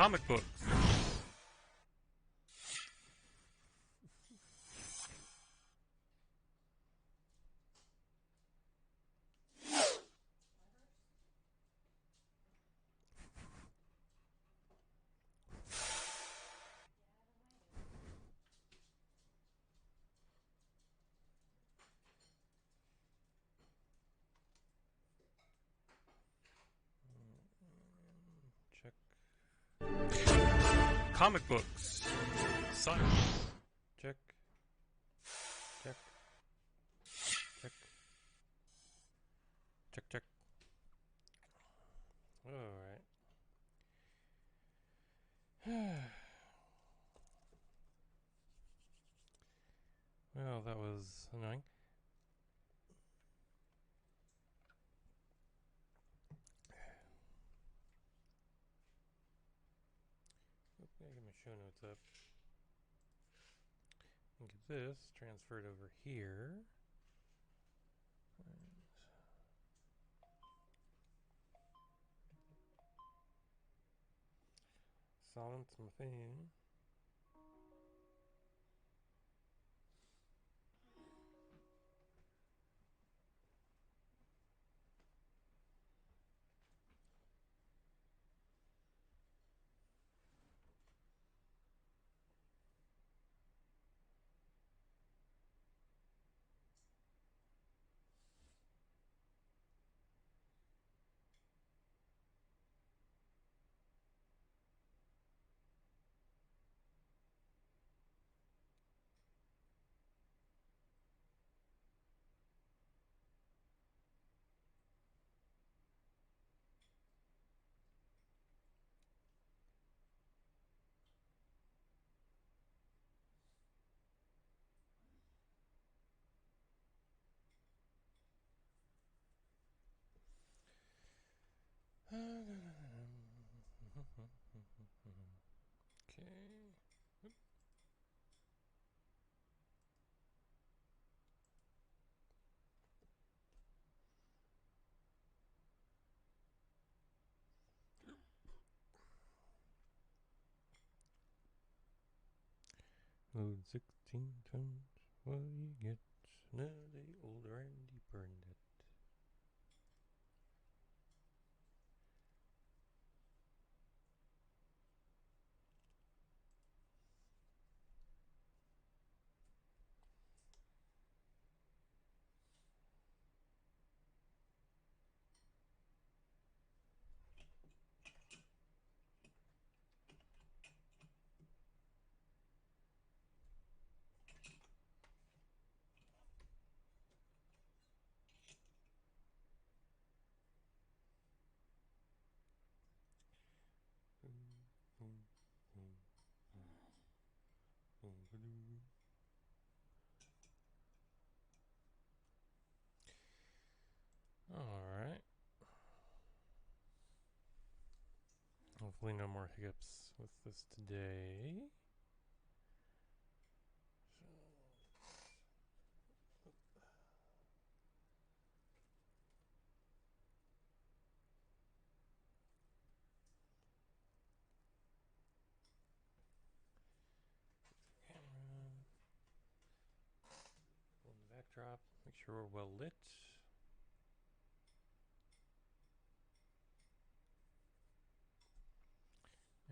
Comic books. Check. Comic books. Science. Check. Check. Check. Check, check. Alright. Well, that was annoying. Gotta get my show notes up. And get this transferred over here. Silence my thing. Okay. Oop. Load 16 tons, what you get? Another older and deeper in debt. Alright. Hopefully no more hiccups with this today. Backdrop, make sure we're well lit.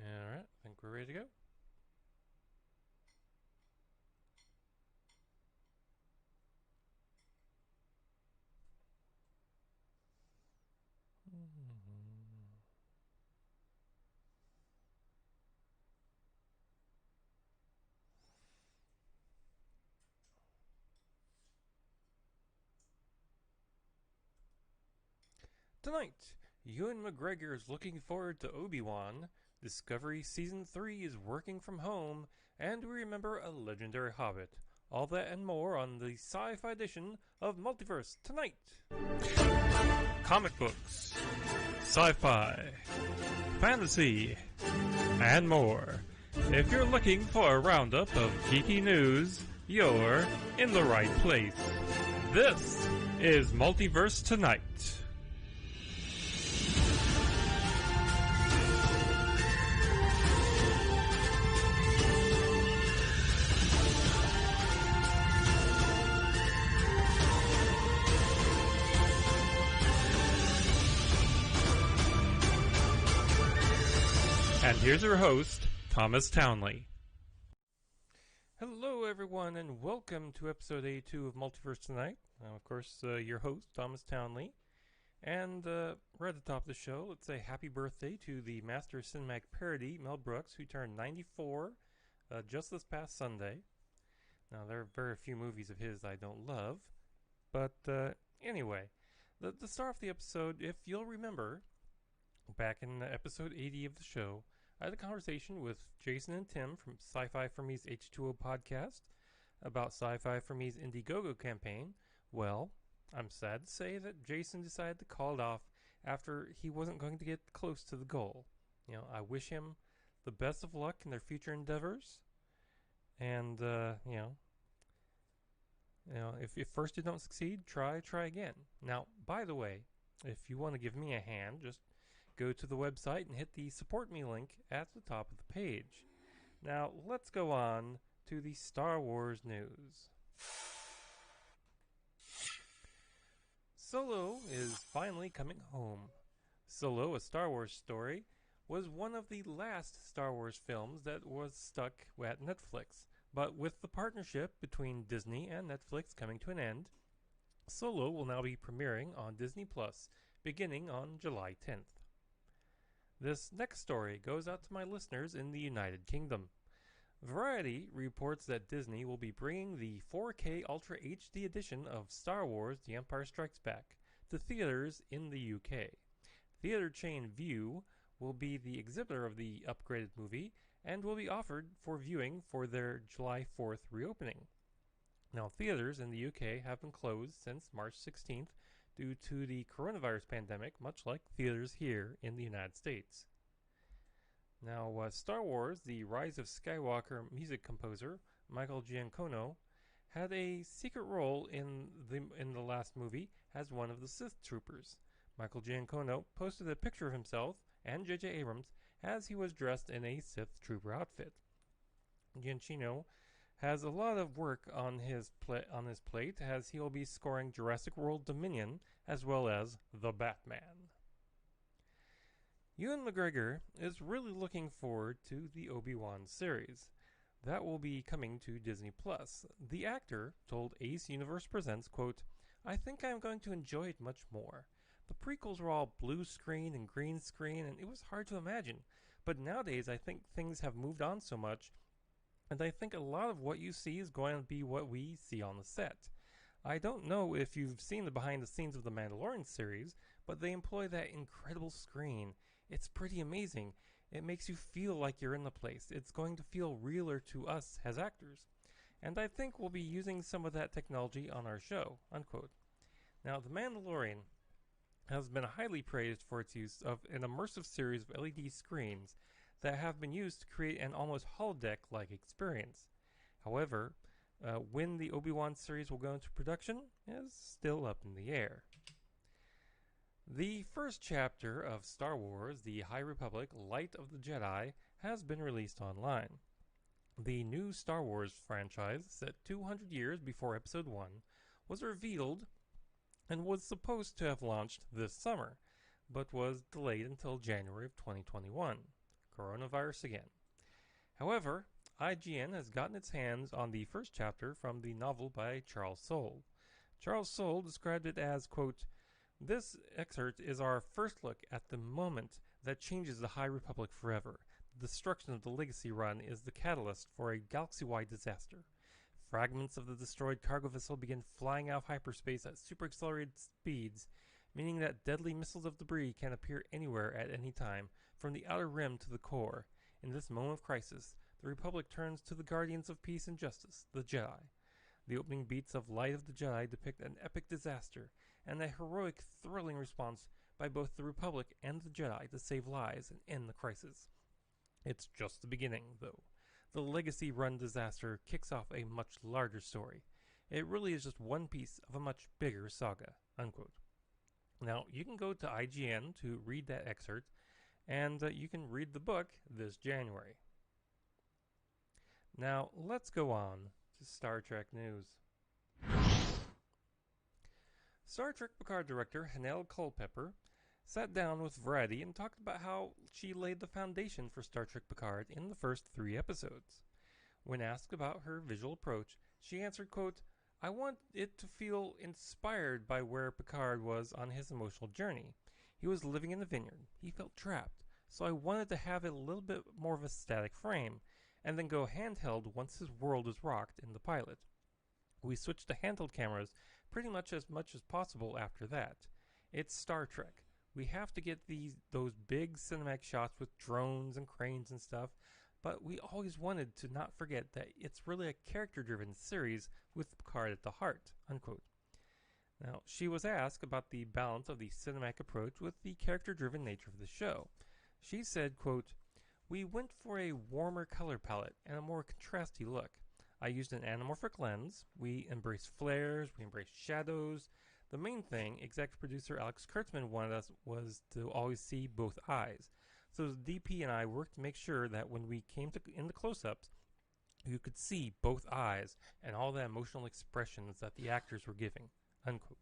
Alright, I think we're ready to go. Tonight, Ewan McGregor is looking forward to Obi-Wan, Discovery Season 3 is working from home, and we remember a legendary hobbit. All that and more on the sci-fi edition of Multiverse tonight. Comic books, sci-fi, fantasy, and more. If you're looking for a roundup of geeky news, you're in the right place. This is Multiverse Tonight. here's your host, Thomas Townley. Hello, everyone, and welcome to episode 82 of Multiverse tonight. Of course, your host, Thomas Townley. And right at the top of the show, let's say happy birthday to the master of cinematic parody, Mel Brooks, who turned 94 just this past Sunday. Now, there are very few movies of his I don't love. But anyway, the star of the episode, if you'll remember, back in episode 80 of the show, I had a conversation with Jason and Tim from Sci-Fi For Me's H2O podcast about Sci-Fi For Me's Indiegogo campaign. Well, I'm sad to say that Jason decided to call it off after he wasn't going to get close to the goal. You know, I wish him the best of luck in their future endeavors. And, if first you don't succeed, try again. Now, by the way, if you want to give me a hand, just go to the website and hit the Support Me link at the top of the page. Now, let's go on to the Star Wars news. Solo is finally coming home. Solo, a Star Wars story, was one of the last Star Wars films that was stuck at Netflix. But with the partnership between Disney and Netflix coming to an end, Solo will now be premiering on Disney Plus beginning on July 10th. This next story goes out to my listeners in the United Kingdom. Variety reports that Disney will be bringing the 4K Ultra HD edition of Star Wars The Empire Strikes Back to theaters in the UK. Theater chain View will be the exhibitor of the upgraded movie and will be offered for viewing for their July 4th reopening. Now, theaters in the UK have been closed since March 16th due to the coronavirus pandemic, much like theaters here in the United States. Now, Star Wars, The Rise of Skywalker music composer Michael Giacchino had a secret role in the last movie as one of the Sith troopers. Michael Giacchino posted a picture of himself and J.J. Abrams as he was dressed in a Sith trooper outfit. Giacchino has a lot of work on his plate as he will be scoring Jurassic World Dominion as well as The Batman. Ewan McGregor is really looking forward to the Obi-Wan series. That will be coming to Disney+. The actor told Ace Universe Presents, quote, "I think I'm going to enjoy it much more. The prequels were all blue screen and green screen, and it was hard to imagine. But nowadays, I think things have moved on so much, and I think a lot of what you see is going to be what we see on the set. I don't know if you've seen the behind the scenes of the Mandalorian series, but they employ that incredible screen. It's pretty amazing. It makes you feel like you're in the place. It's going to feel realer to us as actors. And I think we'll be using some of that technology on our show," unquote. Now, The Mandalorian has been highly praised for its use of an immersive series of LED screens that have been used to create an almost holodeck-like experience. However, when the Obi-Wan series will go into production is still up in the air. The first chapter of Star Wars, The High Republic, Light of the Jedi, has been released online. The new Star Wars franchise, set 200 years before Episode 1, was revealed and was supposed to have launched this summer, but was delayed until January of 2021. Coronavirus again. However, IGN has gotten its hands on the first chapter from the novel by Charles Soule. Charles Soule described it as, quote, "This excerpt is our first look at the moment that changes the High Republic forever. The destruction of the Legacy Run is the catalyst for a galaxy-wide disaster. Fragments of the destroyed cargo vessel begin flying out of hyperspace at super-accelerated speeds, meaning that deadly missiles of debris can appear anywhere at any time, from the outer rim to the core. In this moment of crisis, the Republic turns to the Guardians of Peace and Justice, the Jedi. The opening beats of Light of the Jedi depict an epic disaster and a heroic, thrilling response by both the Republic and the Jedi to save lives and end the crisis. It's just the beginning, though. The Legacy Run disaster kicks off a much larger story. It really is just one piece of a much bigger saga," unquote. Now, you can go to IGN to read that excerpt, and you can read the book this January. Now, let's go on to Star Trek news. Star Trek Picard director Hanelle Culpepper sat down with Variety and talked about how she laid the foundation for Star Trek Picard in the first 3 episodes. When asked about her visual approach, she answered, quote, "I want it to feel inspired by where Picard was on his emotional journey. He was living in the vineyard. He felt trapped. So I wanted to have it a little bit more of a static frame, and then go handheld once his world is rocked in the pilot. We switched to handheld cameras pretty much as possible after that. It's Star Trek. We have to get those big cinematic shots with drones and cranes and stuff, but we always wanted to not forget that it's really a character-driven series with Picard at the heart." Unquote. Now, she was asked about the balance of the cinematic approach with the character-driven nature of the show. She said, quote, "We went for a warmer color palette and a more contrasty look. I used an anamorphic lens. We embraced flares. We embraced shadows. The main thing executive producer Alex Kurtzman wanted us was to always see both eyes. So the DP and I worked to make sure that when we came to in the close-ups, you could see both eyes and all the emotional expressions that the actors were giving." Unquote.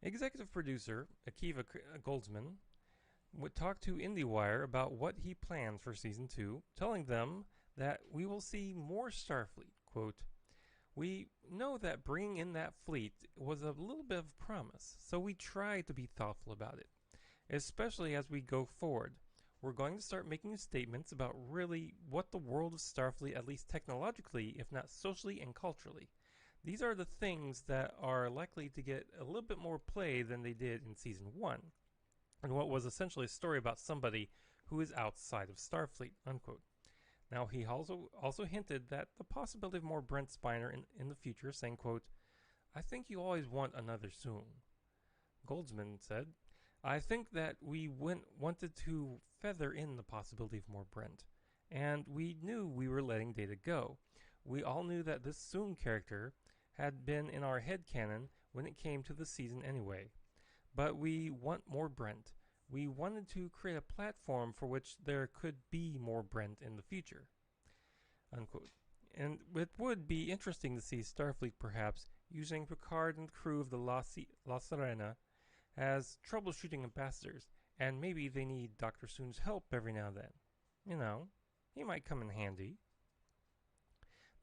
Executive producer Akiva Goldsman would talk to IndieWire about what he plans for season 2, telling them that we will see more Starfleet. Quote, "We know that bringing in that fleet was a little bit of a promise, so we try to be thoughtful about it, especially as we go forward. We're going to start making statements about really what the world of Starfleet, at least technologically, if not socially and culturally. These are the things that are likely to get a little bit more play than they did in season 1, and what was essentially a story about somebody who is outside of Starfleet." Unquote. Now, he also hinted that the possibility of more Brent Spiner in the future, saying, quote, "I think you always want another soon." Goldsman said, "I think that we wanted to feather in the possibility of more Brent, and we knew we were letting Data go. We all knew that this soon character had been in our headcanon when it came to the season anyway. But we want more Brent. We wanted to create a platform for which there could be more Brent in the future." Unquote. And it would be interesting to see Starfleet perhaps using Picard and the crew of the La Sirena as troubleshooting ambassadors, and maybe they need Dr. Soon's help every now and then. You know, he might come in handy.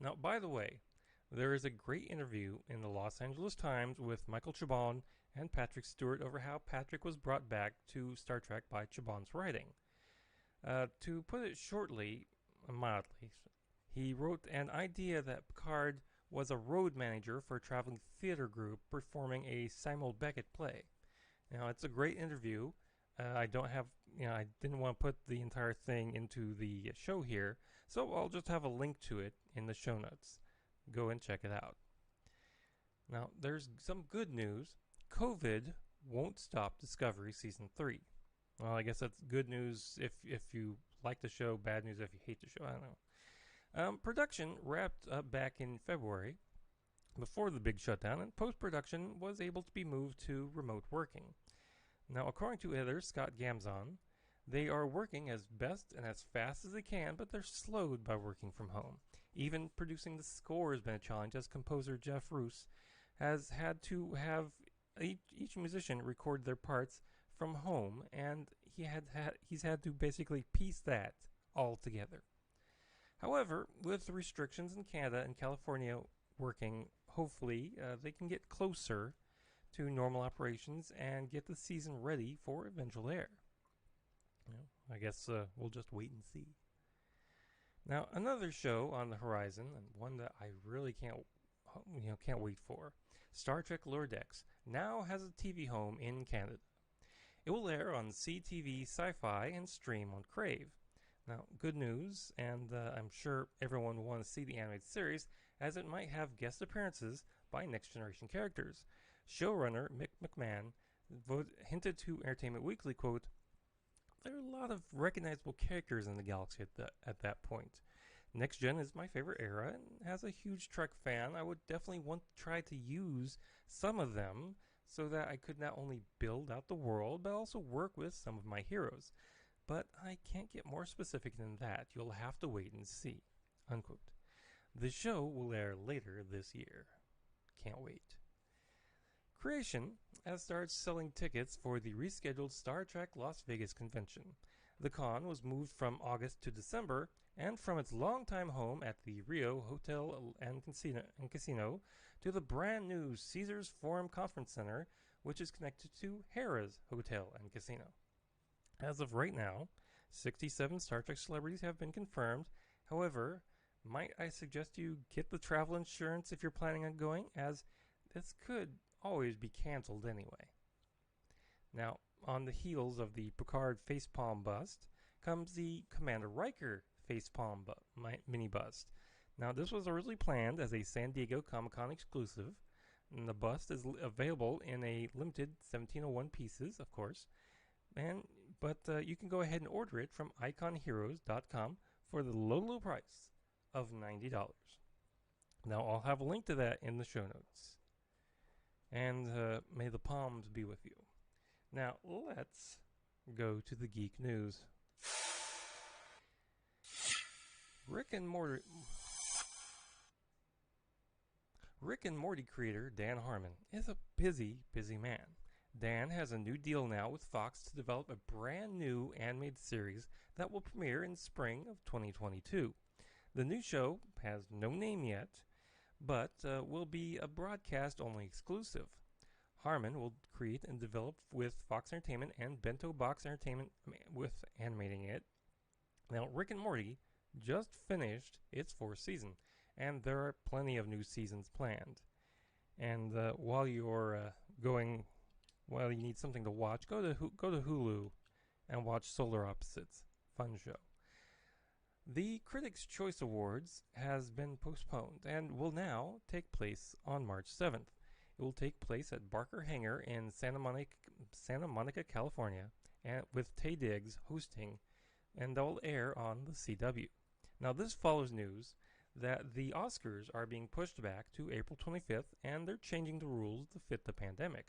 Now, by the way, there is a great interview in the Los Angeles Times with Michael Chabon and Patrick Stewart over how Patrick was brought back to Star Trek by Chabon's writing. To put it shortly, mildly, he wrote an idea that Picard was a road manager for a traveling theater group performing a Samuel Beckett play. Now, it's a great interview. I didn't want to put the entire thing into the show here, so I'll just have a link to it in the show notes. Go and check it out. Now, there's some good news. COVID won't stop Discovery Season 3. Well, I guess that's good news if you like the show, bad news if you hate the show, I don't know. Production wrapped up back in February before the big shutdown, and post-production was able to be moved to remote working. Now, according to editor Scott Gamzon, they are working as best and as fast as they can, but they're slowed by working from home. Even producing the score has been a challenge, as composer Jeff Roos has had to have each musician record their parts from home, and he's had to basically piece that all together. However, with the restrictions in Canada and California working, hopefully they can get closer to normal operations and get the season ready for eventual air. I guess we'll just wait and see. Now, another show on the horizon, and one that I really can't wait for, Star Trek Lower Decks, now has a TV home in Canada. It will air on CTV Sci-Fi and stream on Crave. Now, good news, and I'm sure everyone will want to see the animated series, as it might have guest appearances by Next Generation characters. Showrunner Mick McMahon hinted to Entertainment Weekly, quote, "There are a lot of recognizable characters in the galaxy at that point. Next Gen is my favorite era, and as a huge Trek fan, I would definitely want to try to use some of them so that I could not only build out the world, but also work with some of my heroes. But I can't get more specific than that. You'll have to wait and see." Unquote. The show will air later this year. Can't wait. Creation has started selling tickets for the rescheduled Star Trek Las Vegas convention. The con was moved from August to December, and from its longtime home at the Rio Hotel and Casino to the brand new Caesars Forum Conference Center, which is connected to Harrah's Hotel and Casino. As of right now, 67 Star Trek celebrities have been confirmed. However, might I suggest you get the travel insurance if you're planning on going, as this could always be canceled anyway. Now, on the heels of the Picard facepalm bust comes the Commander Riker facepalm mini bust. Now, this was originally planned as a San Diego Comic-Con exclusive, and the bust is available in a limited 1701 pieces, of course, but you can go ahead and order it from iconheroes.com for the low price of $90. Now, I'll have a link to that in the show notes. And may the palms be with you. Now, let's go to the geek news. Rick and Morty creator Dan Harmon is a busy man. Dan has a new deal now with Fox to develop a brand new animated series that will premiere in spring of 2022. The new show has no name yet, but will be a broadcast-only exclusive. Harmon will create and develop with Fox Entertainment and Bento Box Entertainment with animating it. Now, Rick and Morty just finished its 4th season, and there are plenty of new seasons planned. And while you need something to watch, go to Hulu and watch Solar Opposites. Fun show. The Critics' Choice Awards has been postponed and will now take place on March 7th. It will take place at Barker Hangar in Santa Monica, California, and with Taye Diggs hosting, and they'll air on the CW. Now, this follows news that the Oscars are being pushed back to April 25th, and they're changing the rules to fit the pandemic.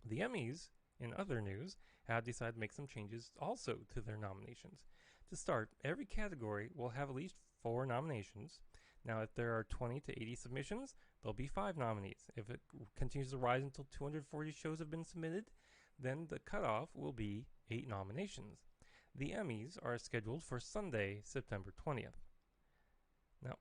The Emmys, in other news, have decided to make some changes also to their nominations. To start, every category will have at least 4 nominations. Now, if there are 20 to 80 submissions, there'll be 5 nominees. If it continues to rise until 240 shows have been submitted, then the cutoff will be 8 nominations. The Emmys are scheduled for Sunday, September 20th. Now,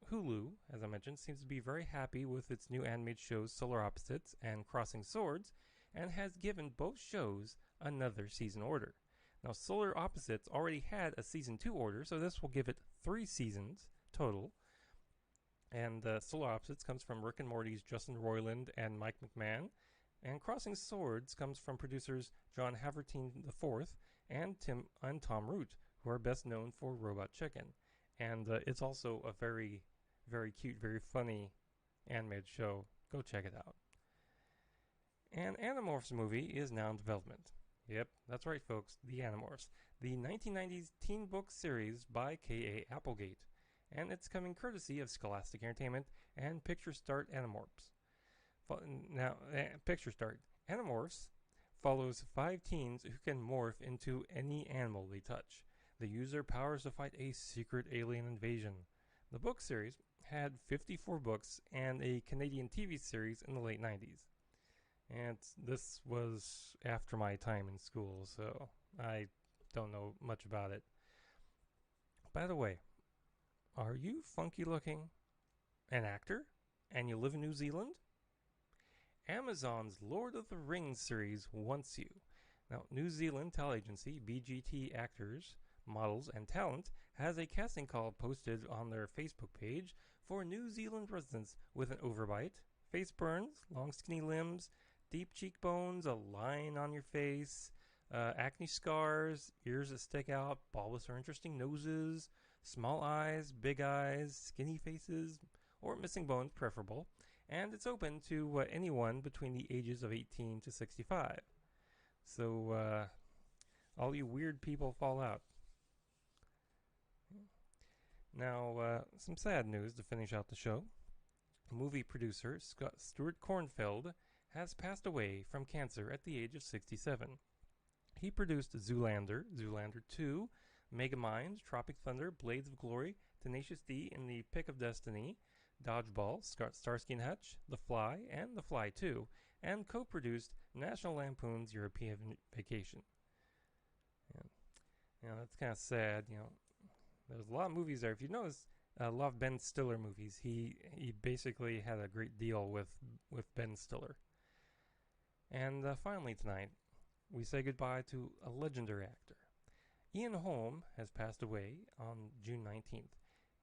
Hulu, as I mentioned, seems to be very happy with its new animated shows Solar Opposites and Crossing Swords, and has given both shows another season order. Now, Solar Opposites already had a season 2 order, so this will give it 3 seasons total. And Solar Opposites comes from Rick and Morty's Justin Roiland and Mike McMahon. And Crossing Swords comes from producers John Havertine IV and Tom Root, who are best known for Robot Chicken. And it's also a very, very cute, very funny animated show. Go check it out. An Animorphs movie is now in development. Yep, that's right, folks, the Animorphs. The 1990s teen book series by K.A. Applegate. And it's coming courtesy of Scholastic Entertainment and Picture Start Animorphs. Now, Picture Start Animorphs follows 5 teens who can morph into any animal they touch. They use their powers to fight a secret alien invasion. The book series had 54 books and a Canadian TV series in the late 90s. And this was after my time in school, so I don't know much about it. By the way, are you funky looking? An actor? And you live in New Zealand? Amazon's Lord of the Rings series wants you. Now, New Zealand talent agency BGT Actors, Models, and Talent has a casting call posted on their Facebook page for New Zealand residents with an overbite, face burns, long skinny limbs, deep cheekbones, a line on your face, acne scars, ears that stick out, bulbous or interesting noses, small eyes, big eyes, skinny faces, or missing bones preferable. And it's open to anyone between the ages of 18 to 65. So, all you weird people fall out. Now, some sad news to finish out the show. Movie producer Stuart Cornfeld has passed away from cancer at the age of 67. He produced Zoolander, Zoolander 2, Megamind, Tropic Thunder, Blades of Glory, Tenacious D in the Pick of Destiny, Dodgeball, Starsky and Hutch, The Fly, and The Fly 2. and co-produced National Lampoon's European Vacation. And, that's kind of sad. There's a lot of movies there. If you notice, a lot of Ben Stiller movies. He basically had a great deal with Ben Stiller. And finally tonight, we say goodbye to a legendary actor. Ian Holm has passed away on June 19th.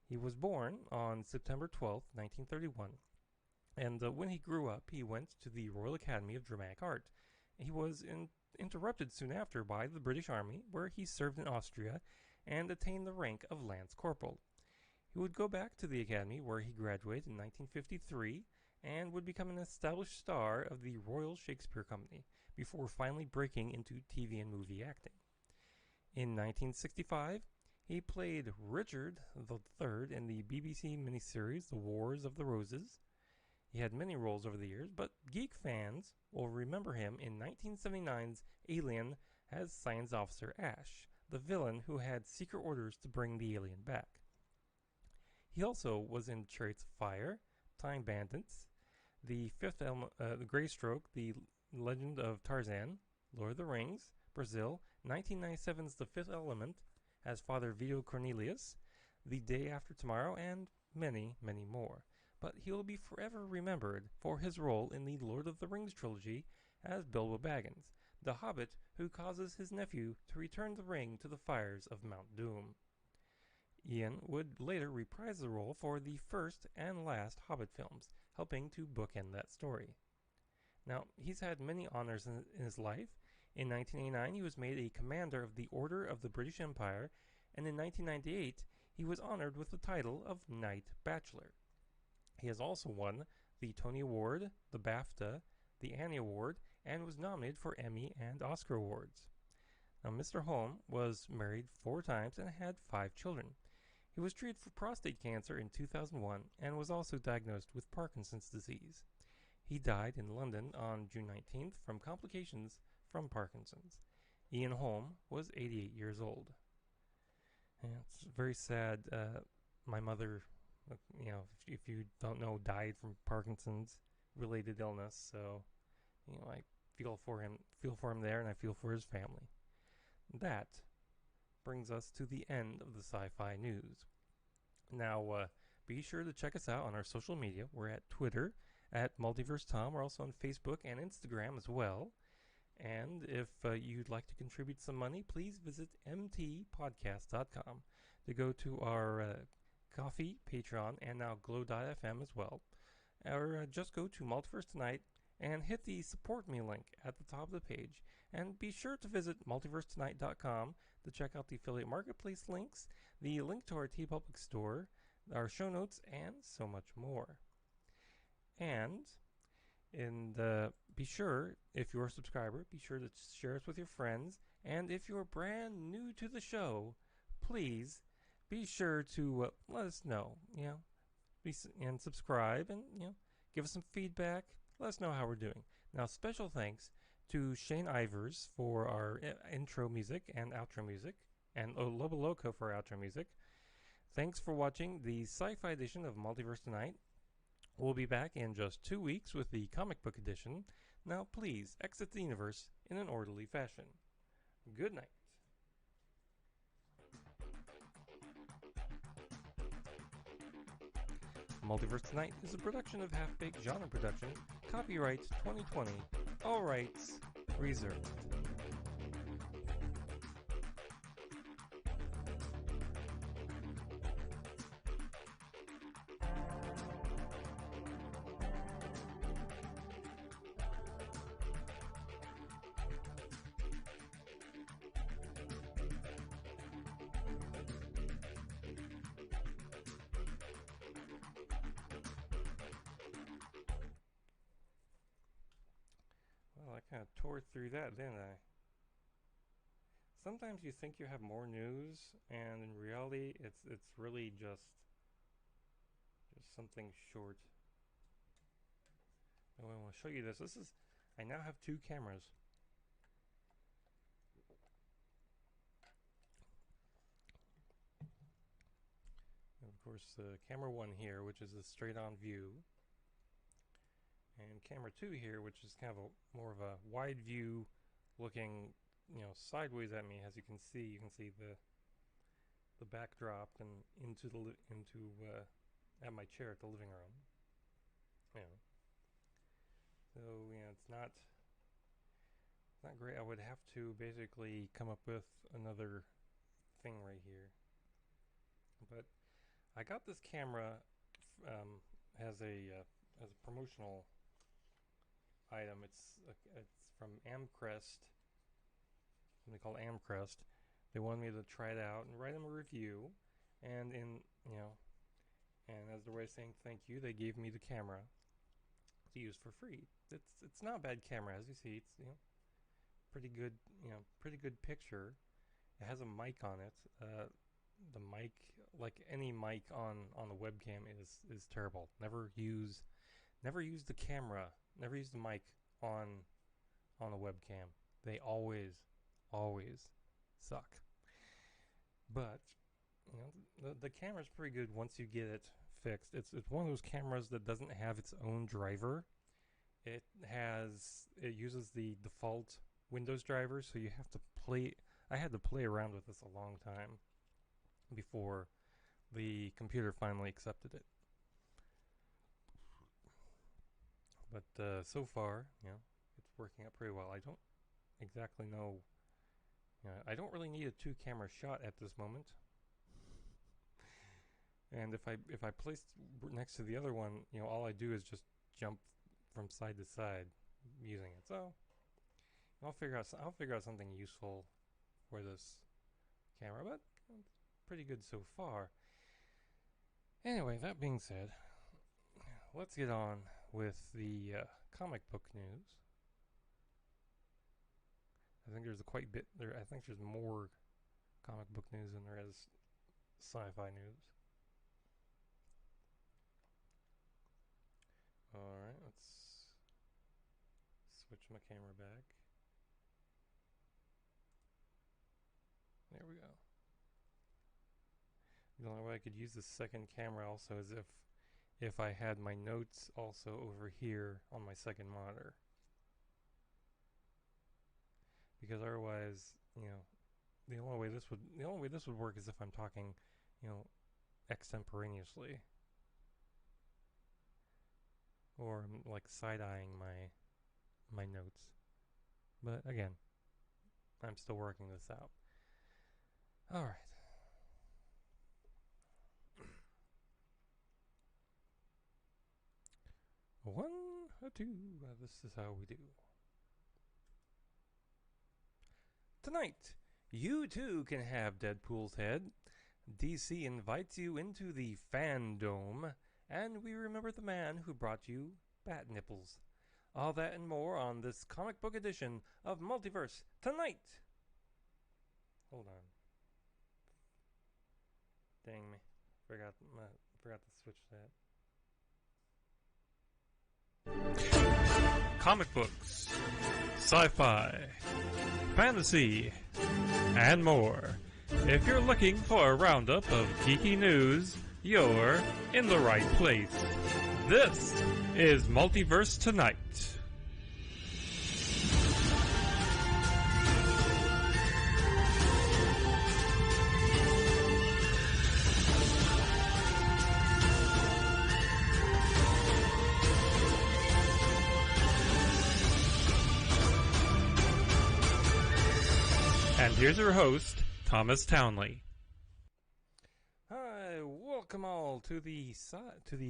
He was born on September 12th, 1931. And when he grew up, he went to the Royal Academy of Dramatic Art. He was interrupted soon after by the British Army, where he served in Austria and attained the rank of Lance Corporal. He would go back to the Academy, where he graduated in 1953 and would become an established star of the Royal Shakespeare Company before finally breaking into TV and movie acting. In 1965, he played Richard III in the BBC miniseries The Wars of the Roses. He had many roles over the years, but geek fans will remember him in 1979's Alien as Science Officer Ash, the villain who had secret orders to bring the alien back. He also was in Chariots of Fire, Time Bandits, The Grey Stroke, The Legend of Tarzan, Lord of the Rings, Brazil, 1997's The Fifth Element as Father Vito Cornelius, The Day After Tomorrow, and many, many more. But he will be forever remembered for his role in the Lord of the Rings trilogy as Bilbo Baggins, the hobbit who causes his nephew to return the ring to the fires of Mount Doom. Ian would later reprise the role for the first and last Hobbit films, helping to bookend that story. Now, he's had many honors in his life. In 1989, he was made a Commander of the Order of the British Empire, and in 1998, he was honored with the title of Knight Bachelor. He has also won the Tony Award, the BAFTA, the Annie Award, and was nominated for Emmy and Oscar Awards. Now, Mr. Holm was married 4 times and had 5 children. He was treated for prostate cancer in 2001 and was also diagnosed with Parkinson's disease. He died in London on June 19th from complications from Parkinson's. Ian Holm was 88 years old. And it's very sad. My mother, if you don't know, died from Parkinson's related illness. So, I feel for him there, and I feel for his family. That brings us to the end of the sci-fi news. Now, be sure to check us out on our social media. We're at Twitter at Multiverse Tom. We're also on Facebook and Instagram as well. And if you'd like to contribute some money, please visit mtpodcast.com to go to our Coffee, Patreon, and now Glow.fm as well. Or just go to Multiverse Tonight and hit the Support Me link at the top of the page. And be sure to visit multiversetonight.com to check out the affiliate marketplace links, the link to our TeePublic store, our show notes, and so much more. And be sure, if you're a subscriber, be sure to share us with your friends. And if you're brand new to the show, please be sure to let us know, and subscribe, and give us some feedback. Let us know how we're doing. Now, special thanks to Shane Ivers for our intro music and outro music, and Lobo Loco for our outro music. Thanks for watching the sci-fi edition of Multiverse Tonight. We'll be back in just 2 weeks with the comic book edition. Now, please exit the universe in an orderly fashion. Good night. Multiverse Tonight is a production of Half-Baked Genre Production, copyright 2020, all rights reserved. Well, I kind of tore through that, didn't I? Sometimes you think you have more news, and in reality, it's really just something short. Oh, I want to show you this. I now have 2 cameras. And of course, camera 1 here, which is a straight-on view. and camera 2 here, which is kind of more of a wide view looking, sideways at me. As you can see, the backdrop and into at my chair at the living room. So it's not great. I would have to basically come up with another thing right here. But I got this camera as a promotional item. It's from Amcrest. Something called Amcrest. They wanted me to try it out and write them a review, and and as the way of saying thank you, they gave me the camera to use for free. It's not a bad camera, as you see. It's pretty good picture. It has a mic on it. The mic, like any mic on the webcam, is terrible. Never use the camera. Never use the mic on a webcam. They always suck. But the camera's pretty good once you get it fixed. It's one of those cameras that doesn't have its own driver. It uses the default Windows driver, so you have to play. I had to play around with this a long time before the computer finally accepted it. But so far, it's working out pretty well. I don't exactly know. I don't really need a 2-camera shot at this moment. And if I place next to the other one, all I do is just jump from side to side using it. So I'll figure out something useful for this camera, but it's pretty good so far. Anyway, that being said, let's get on with the comic book news. I think there's quite a bit there. I think there's more comic book news than there is sci-fi news. Alright, let's switch my camera back. There we go. The only way I could use the second camera also is if I had my notes also over here on my second monitor. Because otherwise, the only way this would work is if I'm talking, extemporaneously, or I'm like side-eyeing my notes. But again, I'm still working this out. All right. One, a two. This is how we do. Tonight, you too can have Deadpool's head. DC invites you into the Fandome, and we remember the man who brought you bat nipples. All that and more on this comic book edition of Multiverse tonight. Hold on. Dang me. Forgot to switch that. Comic books, sci-fi, fantasy, and more. If you're looking for a roundup of geeky news, you're in the right place. This is Multiverse Tonight. And here's your host, Thomas Townley. Hi, welcome all to the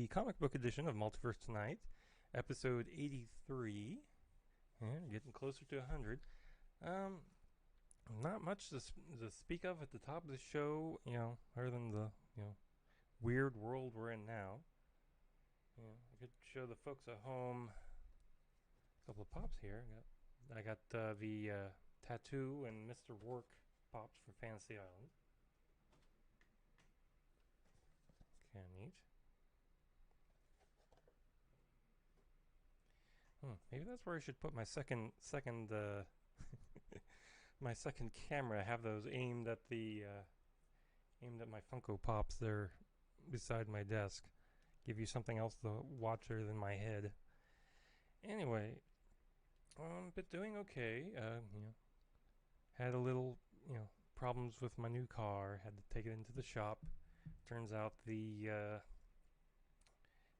comic book edition of Multiverse Tonight, episode 83. Yeah, getting closer to 100. Not much to speak of at the top of the show, other than the weird world we're in now. I could show the folks at home a couple of pops here. I got the Tattoo and Mr. Work pops from Fantasy Island. Kind of neat. Maybe that's where I should put my second my second camera. Have those aimed at my Funko Pops there beside my desk. Give you something else to watch other than my head. Anyway, but doing okay. Had a little, problems with my new car. Had to take it into the shop. Turns out the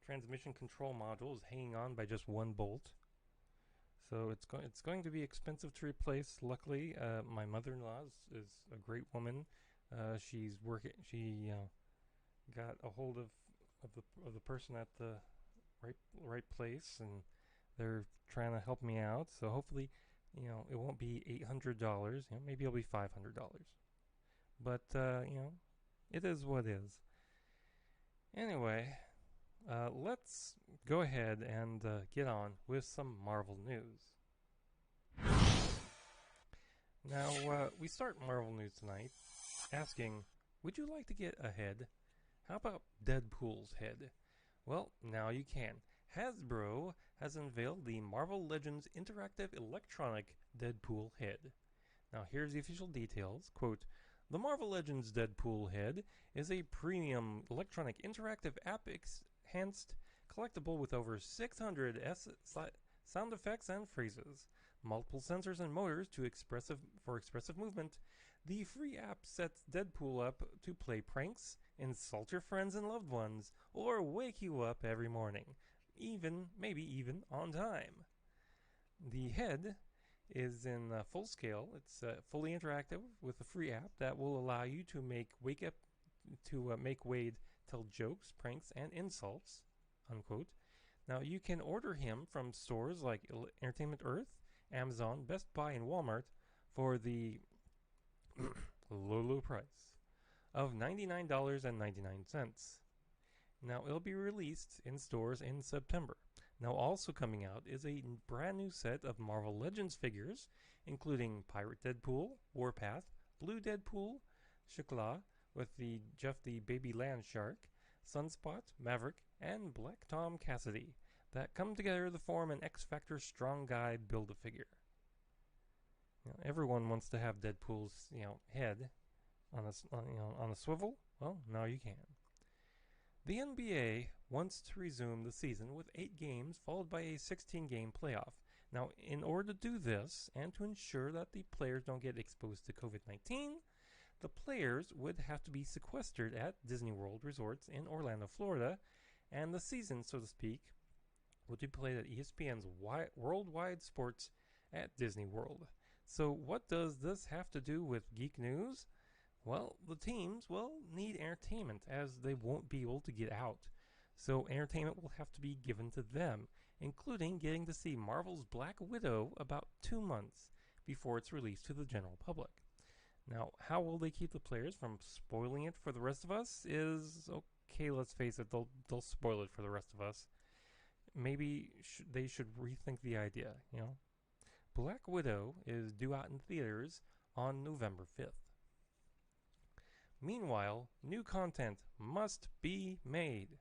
transmission control module is hanging on by just one bolt. So it's going to be expensive to replace. Luckily, my mother-in-law is a great woman. She's working. She got a hold of the person at the right place, and they're trying to help me out. So hopefully, it won't be $800. Maybe it'll be $500. But it is what is. Anyway, let's go ahead and get on with some Marvel news. Now, we start Marvel news tonight asking, would you like to get ahead? How about Deadpool's head? Well, now you can. Hasbro has unveiled the Marvel Legends interactive electronic Deadpool head. Now, here's the official details. Quote, the Marvel Legends Deadpool head is a premium electronic interactive app enhanced collectible with over 600 sound effects and phrases, multiple sensors and motors for expressive movement. The free app sets Deadpool up to play pranks, insult your friends and loved ones, or wake you up every morning, maybe even on time. The head is in full scale. It's fully interactive with a free app that will allow you to make Wade tell jokes, pranks, and insults, unquote. Now, you can order him from stores like Entertainment Earth, Amazon, Best Buy, and Walmart for the low price of $99.99. Now, it'll be released in stores in September. Now, also coming out is a brand new set of Marvel Legends figures, including Pirate Deadpool, Warpath, Blue Deadpool, Shukla with Jeff the Baby Land Shark, Sunspot, Maverick, and Black Tom Cassidy, that come together to form an X-Factor Strong Guy Build-A-Figure. Everyone wants to have Deadpool's head on a swivel. Well, now you can. The NBA wants to resume the season with 8 games followed by a 16-game playoff. Now, in order to do this and to ensure that the players don't get exposed to COVID-19, the players would have to be sequestered at Disney World resorts in Orlando, Florida, and the season, so to speak, would be played at ESPN's Worldwide Sports at Disney World. So what does this have to do with geek news? Well, the teams will need entertainment as they won't be able to get out. So entertainment will have to be given to them, including getting to see Marvel's Black Widow about 2 months before it's released to the general public. Now, how will they keep the players from spoiling it for the rest of us is, okay, let's face it, they'll spoil it for the rest of us. Maybe they should rethink the idea, Black Widow is due out in theaters on November 5th. Meanwhile, new content must be made,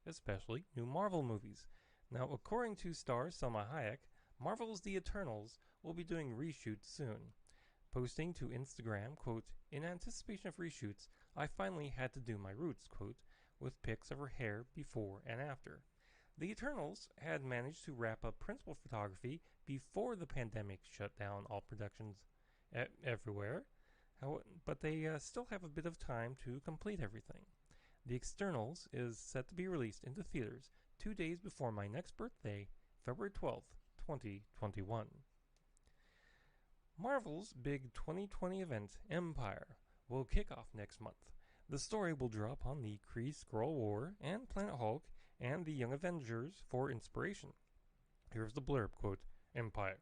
especially new Marvel movies. Now, according to star Salma Hayek, Marvel's The Eternals will be doing reshoots soon. Posting to Instagram, quote, in anticipation of reshoots, I finally had to do my roots, quote, with pics of her hair before and after. The Eternals had managed to wrap up principal photography before the pandemic shut down all productions everywhere, but they still have a bit of time to complete everything. The Externals is set to be released into theaters 2 days before my next birthday, February 12th, 2021. Marvel's big 2020 event, Empire, will kick off next month. The story will draw upon the Kree-Skrull War and Planet Hulk and the Young Avengers for inspiration. Here's the blurb, quote, Empire,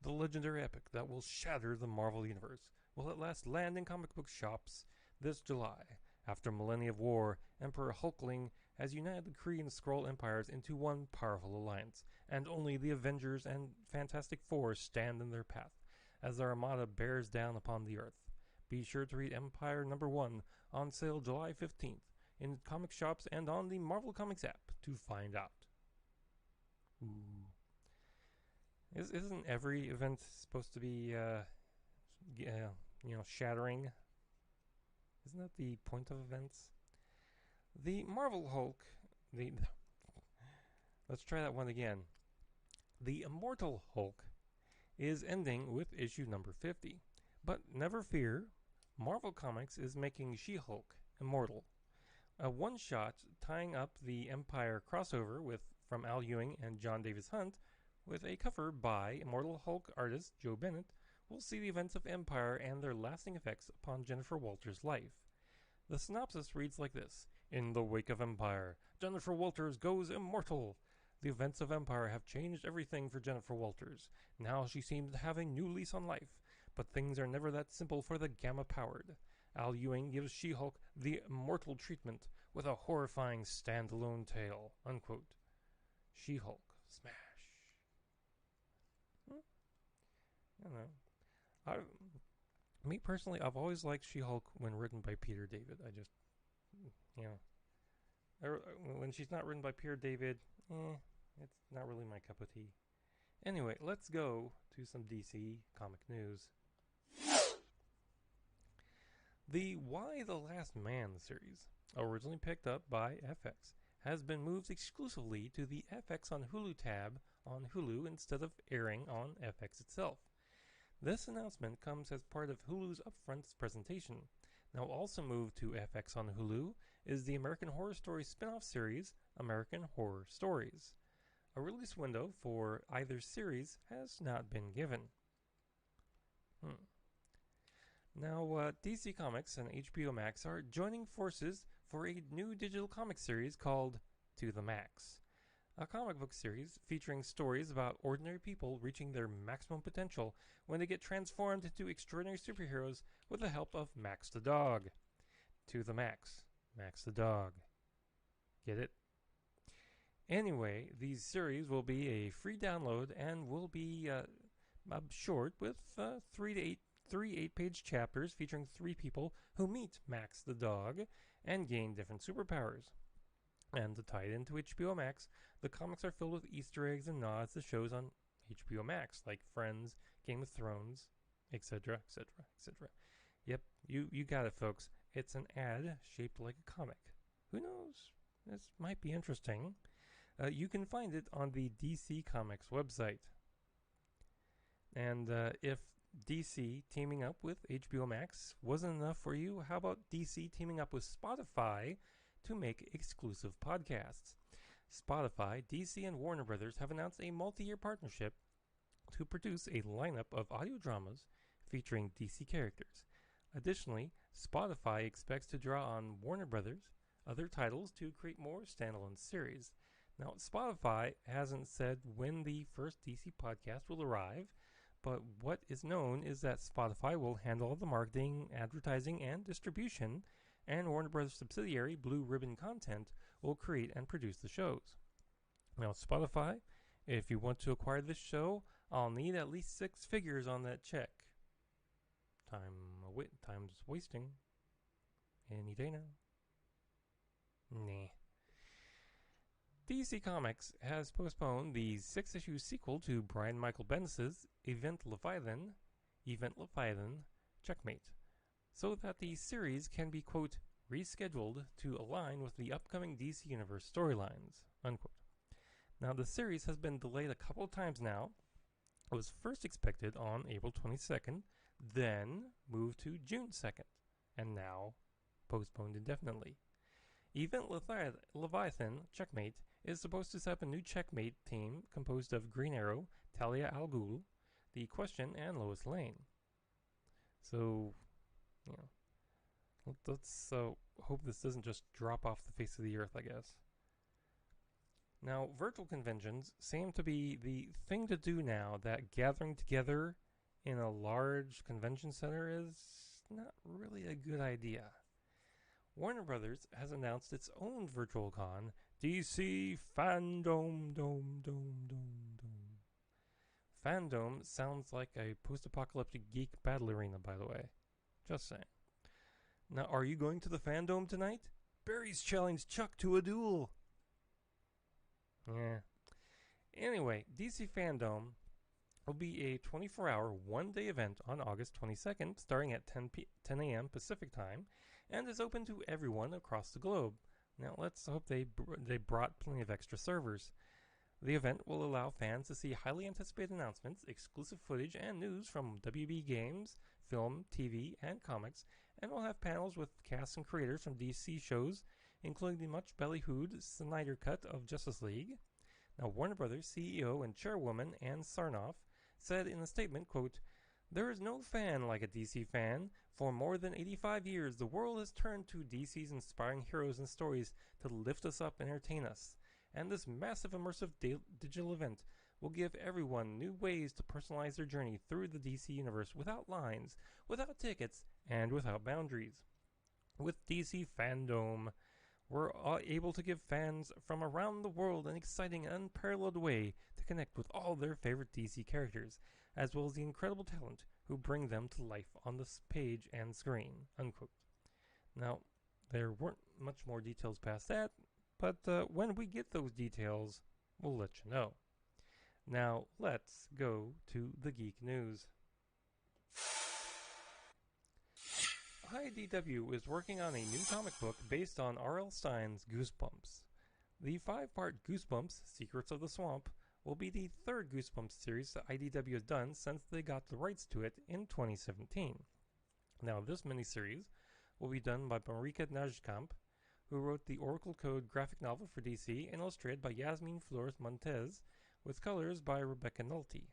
the legendary epic that will shatter the Marvel Universe, will at last land in comic book shops this July. After a millennia of war, Emperor Hulkling has united the Kree and Skrull empires into one powerful alliance, and only the Avengers and Fantastic Four stand in their path as their armada bears down upon the earth. Be sure to read Empire #1 on sale July 15th in comic shops and on the Marvel Comics app to find out. Ooh. Isn't every event supposed to be, shattering? Isn't that the point of events? The Marvel Hulk, let's try that one again. The Immortal Hulk is ending with issue number 50. But never fear, Marvel Comics is making She-Hulk immortal. A one-shot tying up the Empire crossover from Al Ewing and John Davis Hunt with a cover by Immortal Hulk artist Joe Bennett will see the events of Empire and their lasting effects upon Jennifer Walters' life. The synopsis reads like this. In the wake of Empire, Jennifer Walters goes immortal. The events of Empire have changed everything for Jennifer Walters. Now she seems to have a new lease on life, but things are never that simple for the Gamma-powered. Al Ewing gives She-Hulk the immortal treatment with a horrifying standalone tale. Unquote. She-Hulk. Smash. I don't know. Me personally, I've always liked She-Hulk when written by Peter David. I just, you know, when she's not written by Peter David, it's not really my cup of tea. Anyway, let's go to some DC comic news. The Y the Last Man series, originally picked up by FX, has been moved exclusively to the FX on Hulu tab on Hulu instead of airing on FX itself. This announcement comes as part of Hulu's upfront presentation. Now also moved to FX on Hulu is the American Horror Story spin-off series, American Horror Stories. A release window for either series has not been given. Now, DC Comics and HBO Max are joining forces for a new digital comic series called To the Max. A comic book series featuring stories about ordinary people reaching their maximum potential when they get transformed into extraordinary superheroes with the help of Max the dog. To the Max. Max the dog. Get it? Anyway, these series will be a free download and will be short with 3 8-page chapters featuring 3 people who meet Max the dog and gain different superpowers. And to tie it into HBO Max, the comics are filled with Easter eggs and nods to shows on HBO Max, like Friends, Game of Thrones, etc., etc., etc. Yep, you got it, folks. It's an ad shaped like a comic. Who knows? This might be interesting. You can find it on the DC Comics website. And if DC teaming up with HBO Max wasn't enough for you, how about DC teaming up with Spotify to make exclusive podcasts? Spotify, DC, and Warner Brothers have announced a multi-year partnership to produce a lineup of audio dramas featuring DC characters. Additionally, Spotify expects to draw on Warner Brothers' other titles to create more standalone series. Now, Spotify hasn't said when the first DC podcast will arrive, but what is known is that Spotify will handle the marketing, advertising, and distribution, and Warner Bros. Subsidiary Blue Ribbon Content will create and produce the shows. Now, Spotify, if you want to acquire this show, I'll need at least 6 figures on that check. Time's wasting. Any day now. Nah. DC Comics has postponed the 6-issue sequel to Brian Michael Bendis' Event Leviathan, Checkmate, so that the series can be, quote, rescheduled to align with the upcoming DC Universe storylines, unquote. Now, the series has been delayed a couple of times now. It was first expected on April 22nd, then moved to June 2nd, and now postponed indefinitely. Event Leviathan, Checkmate, is supposed to set up a new Checkmate team composed of Green Arrow, Talia al Ghul, The Question, and Lois Lane. So, let's hope this doesn't just drop off the face of the earth, I guess. Now, virtual conventions seem to be the thing to do now that gathering together in a large convention center is not really a good idea. Warner Brothers has announced its own virtual con, DC Fandom Dome. Fandom sounds like a post-apocalyptic geek battle arena, by the way. Just saying. Now, are you going to the Fandom tonight? Barry's challenged Chuck to a duel. Yeah. Anyway, DC Fandom will be a 24-hour, one-day event on August 22nd, starting at 10 a.m. Pacific Time, and is open to everyone across the globe. Now, let's hope they brought plenty of extra servers. The event will allow fans to see highly anticipated announcements, exclusive footage, and news from WB games, film, TV, and comics, and will have panels with cast and creators from DC shows, including the much ballyhooed Snyder Cut of Justice League. Now, Warner Brothers CEO and chairwoman Ann Sarnoff said in a statement, quote, "There is no fan like a DC fan. For more than 85 years, the world has turned to DC's inspiring heroes and stories to lift us up and entertain us. And this massive immersive digital event will give everyone new ways to personalize their journey through the DC universe without lines, without tickets, and without boundaries. With DC Fandom, we're able to give fans from around the world an exciting and unparalleled way to connect with all their favorite DC characters, as well as the incredible talent who bring them to life on the page and screen." Unquote. Now, there weren't much more details past that, but when we get those details, we'll let you know. Now, let's go to the geek news. IDW is working on a new comic book based on R.L. Stine's Goosebumps. The 5-part Goosebumps Secrets of the Swamp will be the third Goosebumps series that IDW has done since they got the rights to it in 2017. Now, this miniseries will be done by Marika Najkamp, who wrote the Oracle Code graphic novel for DC and illustrated by Yasmin Flores Montez, with colors by Rebecca Nolte.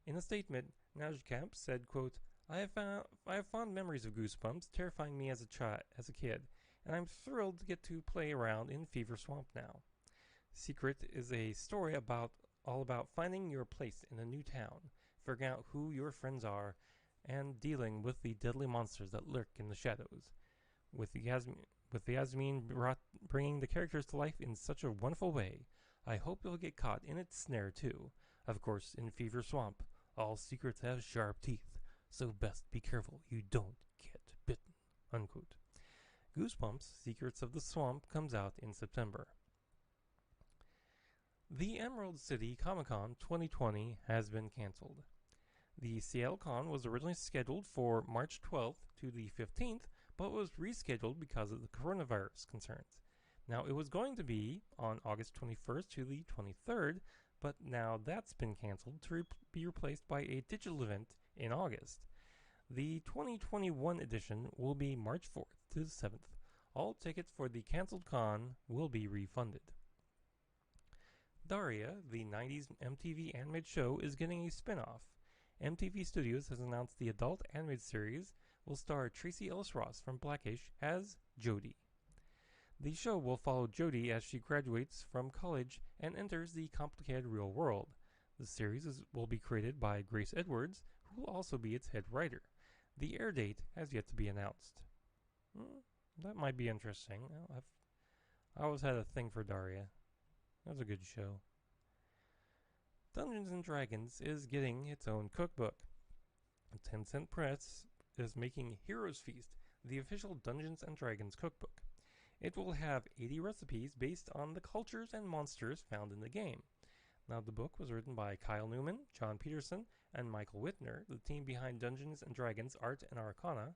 In a statement, Najkamp said, quote, I have fond memories of Goosebumps, terrifying me as a kid, and I'm thrilled to get to play around in Fever Swamp now. Secret is a story all about finding your place in a new town, figuring out who your friends are, and dealing with the deadly monsters that lurk in the shadows. With Yasmin bringing the characters to life in such a wonderful way, I hope you'll get caught in its snare too. Of course, in Fever Swamp, all secrets have sharp teeth, so best be careful you don't get bitten. Unquote. Goosebumps Secrets of the Swamp comes out in September. The Emerald City Comic-Con 2020 has been canceled. The Seattle Con was originally scheduled for March 12th to the 15th, but was rescheduled because of the coronavirus concerns. Now, it was going to be on August 21st to the 23rd, but now that's been canceled to be replaced by a digital event in August. The 2021 edition will be March 4th to the 7th. All tickets for the canceled con will be refunded. Daria, the 90s MTV animated show, is getting a spin-off. MTV Studios has announced the adult animated series will star Tracy Ellis Ross from Blackish as Jodie. The show will follow Jodie as she graduates from college and enters the complicated real world. The series will be created by Grace Edwards, who will also be its head writer. The air date has yet to be announced. That might be interesting. I always had a thing for Daria. That was a good show. Dungeons & Dragons is getting its own cookbook. 10 Cent Press is making Heroes Feast, the official Dungeons & Dragons cookbook. It will have 80 recipes based on the cultures and monsters found in the game. Now, the book was written by Kyle Newman, John Peterson, and Michael Whitner, the team behind Dungeons & Dragons Art and Arcana.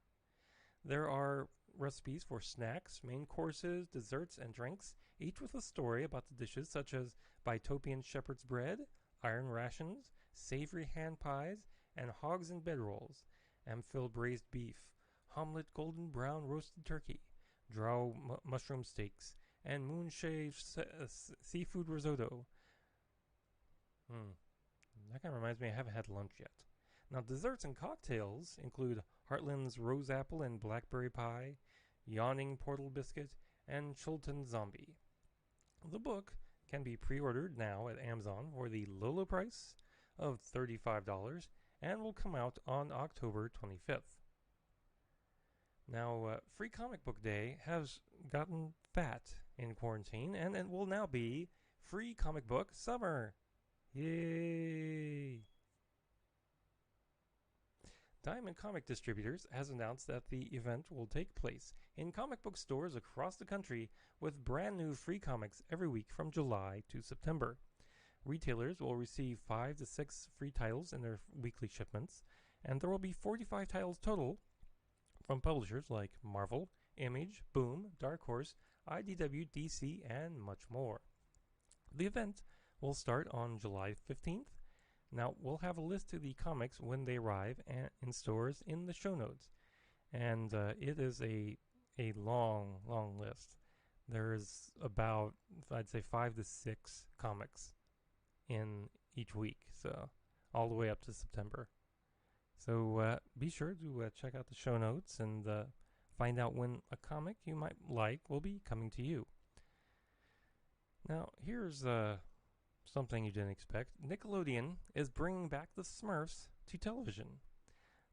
There are recipes for snacks, main courses, desserts, and drinks, each with a story about the dishes such as Bitopian shepherd's bread, iron rations, savory hand pies, and hogs and bedrolls, Amphil braised beef, Homlet golden brown roasted turkey, Drow mushroom steaks, and moon-shaved seafood risotto. That kind of reminds me I haven't had lunch yet. Now, desserts and cocktails include Heartland's rose apple and blackberry pie, Yawning portal biscuit, and Chilton zombie. The book can be pre-ordered now at Amazon for the low price of $35 and will come out on October 25th. Now, Free Comic Book Day has gotten fat in quarantine, and it will now be Free Comic Book Summer. Yay! Diamond Comic Distributors has announced that the event will take place in comic book stores across the country with brand new free comics every week from July to September. Retailers will receive 5 to 6 free titles in their weekly shipments, and there will be 45 titles total from publishers like Marvel, Image, Boom, Dark Horse, IDW, DC, and much more. The event will start on July 15th. Now, we'll have a list of the comics when they arrive in stores in the show notes. And it is a long, long list. There's about, I'd say, 5 to 6 comics in each week, so all the way up to September. So be sure to check out the show notes and find out when a comic you might like will be coming to you. Now, here's something you didn't expect. Nickelodeon is bringing back the Smurfs to television.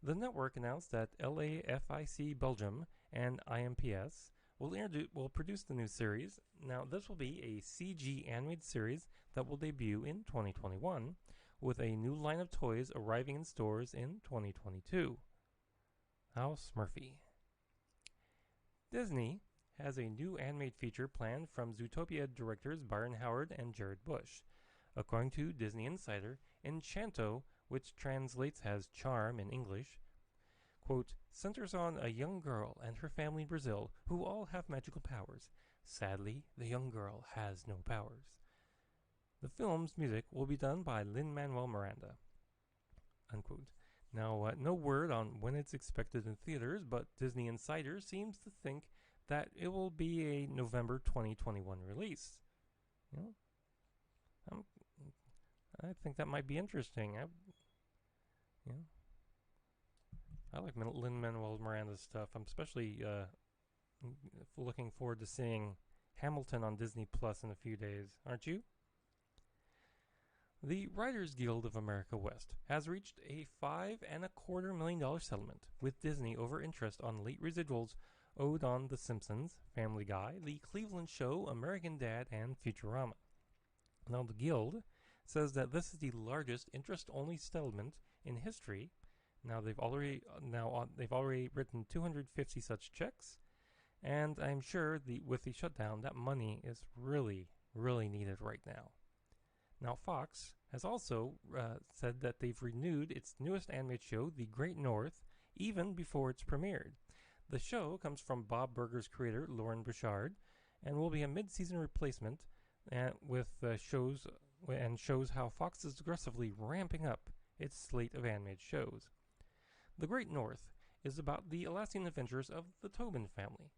The network announced that LAFIC Belgium and IMPS will produce the new series. Now, this will be a CG animated series that will debut in 2021, with a new line of toys arriving in stores in 2022. How Smurfy. Disney has a new animated feature planned from Zootopia directors Byron Howard and Jared Bush. According to Disney Insider, Enchanto, which translates as charm in English, quote, centers on a young girl and her family in Brazil who all have magical powers. Sadly, the young girl has no powers. The film's music will be done by Lin-Manuel Miranda, unquote. Now, no word on when it's expected in theaters, but Disney Insider seems to think that it will be a November 2021 release. You know, I think that might be interesting. I like Lin-Manuel Miranda's stuff. I'm especially looking forward to seeing Hamilton on Disney Plus in a few days. Aren't you? The Writers Guild of America West has reached a $5.25 million settlement with Disney over interest on late residuals owed on The Simpsons, Family Guy, The Cleveland Show, American Dad, and Futurama. Now, the Guild says that this is the largest interest-only settlement in history. Now, they've already written 250 such checks, and I'm sure with the shutdown, that money is really, really needed right now. Now, Fox has also said that they've renewed its newest animated show, The Great North, even before it's premiered. The show comes from Bob Burger's creator, Lauren Bouchard, and will be a mid-season replacement shows how Fox is aggressively ramping up its slate of animated shows. The Great North is about the Alaskan adventures of the Tobin family.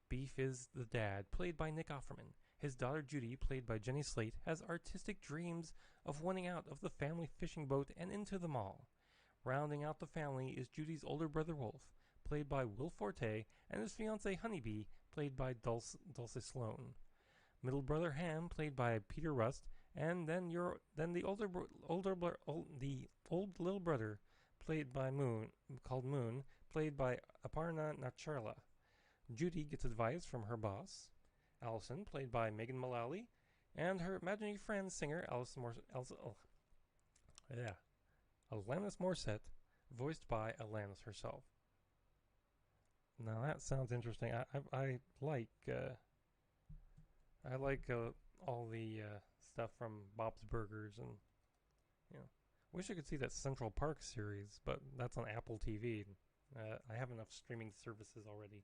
Beef is the dad, played by Nick Offerman. His daughter Judy, played by Jenny Slate, has artistic dreams of winning out of the family fishing boat and into the mall. Rounding out the family is Judy's older brother Wolf, played by Will Forte, and his fiancée Honeybee, played by Dulce Sloan. Middle brother Ham, played by Peter Rust, and then the old little brother, played by Moon, played by Aparna Nacharla. Judy gets advice from her boss, Allison, played by Megan Mullally, and her imaginary friend singer Alanis Morissette, voiced by Alanis herself. Now that sounds interesting. I like all the stuff from Bob's Burgers, and wish I could see that Central Park series, but that's on Apple TV. I have enough streaming services already.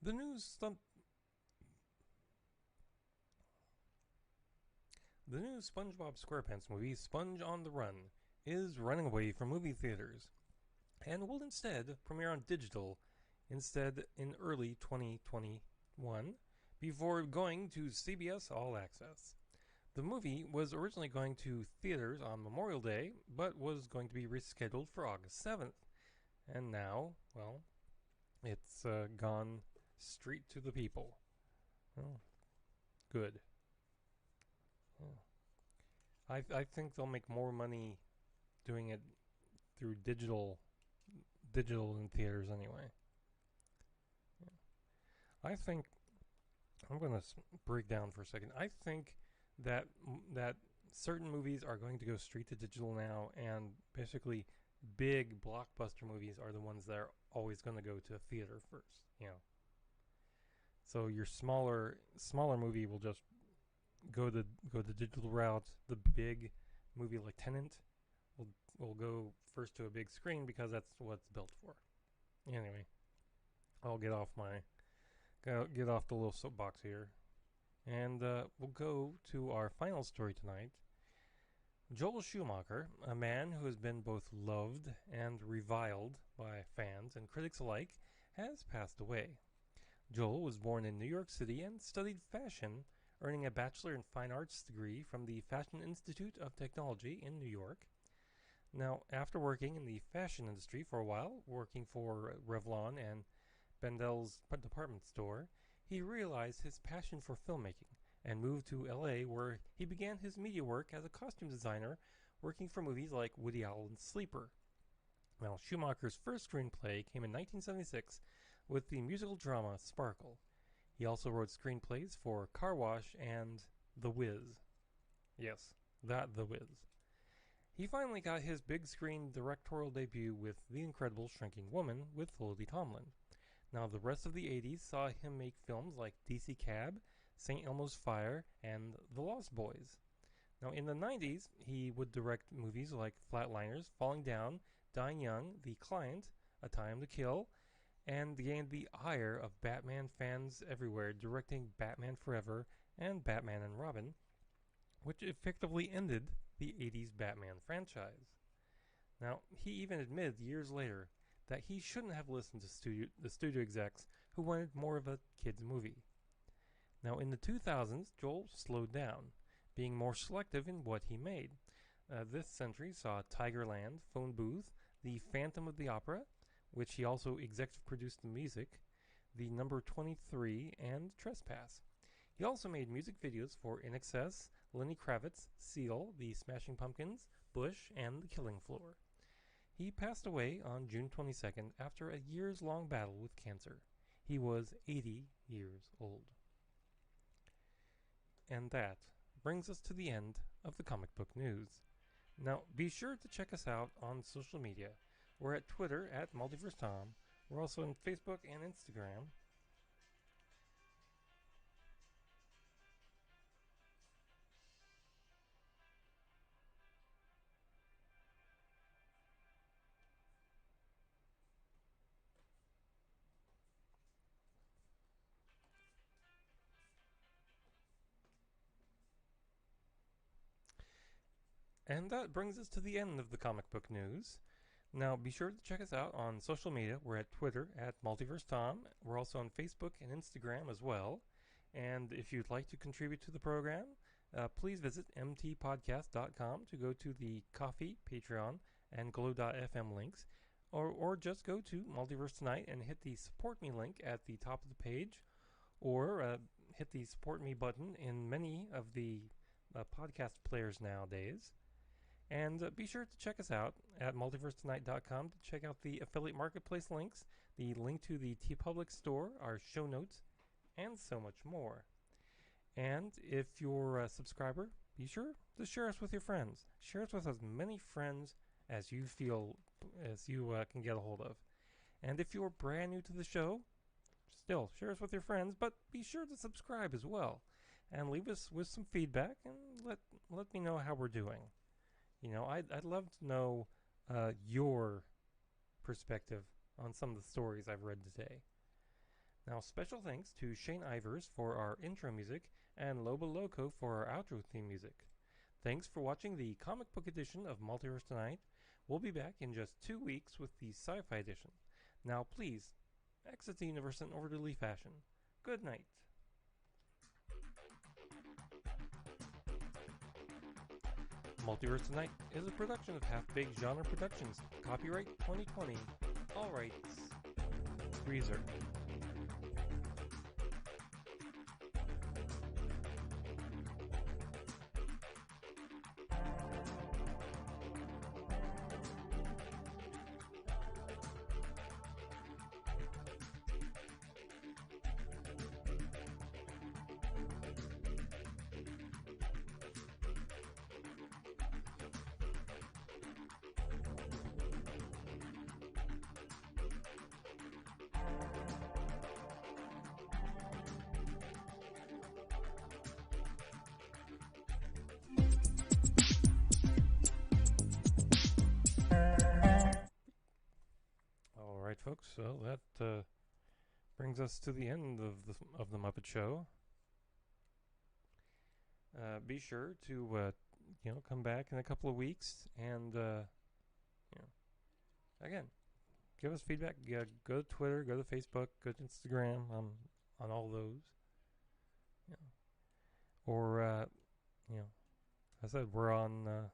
The new SpongeBob SquarePants movie, Sponge on the Run, is running away from movie theaters and will instead premiere on digital in early 2021 before going to CBS All Access. The movie was originally going to theaters on Memorial Day, but was going to be rescheduled for August 7th. And now, well, it's gone straight to the people. Oh, good. I think they'll make more money doing it through digital in theaters anyway. I think I'm going to break down for a second. I think that certain movies are going to go straight to digital now, and basically big blockbuster movies are the ones that are always going to go to a theater first. So your smaller movie will just go the digital route. The big movie like Tenet will go first to a big screen because that's what it's built for. Anyway, I'll get off the little soapbox here, and we'll go to our final story tonight. Joel Schumacher, a man who has been both loved and reviled by fans and critics alike, has passed away. Joel was born in New York City and studied fashion, earning a Bachelor in Fine Arts degree from the Fashion Institute of Technology in New York. Now, after working in the fashion industry for a while, working for Revlon and Bendel's department store, he realized his passion for filmmaking and moved to LA, where he began his media work as a costume designer, working for movies like Woody Allen's Sleeper. Now, Schumacher's first screenplay came in 1976 with the musical drama Sparkle. He also wrote screenplays for Car Wash and The Wiz. Yes, that The Wiz. He finally got his big screen directorial debut with The Incredible Shrinking Woman with Lily Tomlin. Now, the rest of the 80s saw him make films like DC Cab, St. Elmo's Fire, and The Lost Boys. Now, in the 90s, he would direct movies like Flatliners, Falling Down, Dying Young, The Client, A Time to Kill, and gained the ire of Batman fans everywhere, directing Batman Forever and Batman and Robin, which effectively ended the 80s Batman franchise. Now, he even admitted years later that he shouldn't have listened to the studio execs who wanted more of a kid's movie. Now, in the 2000s, Joel slowed down, being more selective in what he made. This century saw Tigerland, Phone Booth, The Phantom of the Opera, which he also executive produced the music, The Number 23, and Trespass. He also made music videos for In Excess, Lenny Kravitz, Seal, The Smashing Pumpkins, Bush, and The Killing Floor. He passed away on June 22nd after a years-long battle with cancer. He was 80 years old. And that brings us to the end of the comic book news. Now, be sure to check us out on social media. We're at Twitter at Multiverse Tom. We're also on Facebook and Instagram. And that brings us to the end of the comic book news. Now, be sure to check us out on social media. We're at Twitter at Multiverse Tom. We're also on Facebook and Instagram as well. And if you'd like to contribute to the program, please visit mtpodcast.com to go to the Coffee, Patreon, and Glow.fm links. Or just go to Multiverse Tonight and hit the Support Me link at the top of the page. Or hit the Support Me button in many of the podcast players nowadays. And be sure to check us out at multiversetonight.com to check out the affiliate marketplace links, the link to the TeePublic store, our show notes, and so much more. And if you're a subscriber, be sure to share us with your friends. Share us with as many friends as you can get a hold of. And if you're brand new to the show, still share us with your friends, but be sure to subscribe as well. And leave us with some feedback and let me know how we're doing. You know, I'd love to know your perspective on some of the stories I've read today. Now, special thanks to Shane Ivers for our intro music and Lobo Loco for our outro theme music. Thanks for watching the comic book edition of Multiverse Tonight. We'll be back in just 2 weeks with the sci-fi edition. Now, please, exit the universe in orderly fashion. Good night. Multiverse Tonight is a production of Half-Baked Genre Productions. Copyright 2020. All rights reserved. Folks, so that brings us to the end of the Muppet Show. Be sure to come back in a couple of weeks and again, give us feedback. Yeah, go to Twitter, go to Facebook, go to Instagram. On all those. Yeah. Or I said we're on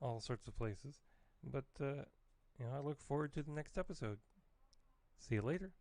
all sorts of places. But I look forward to the next episode. See you later.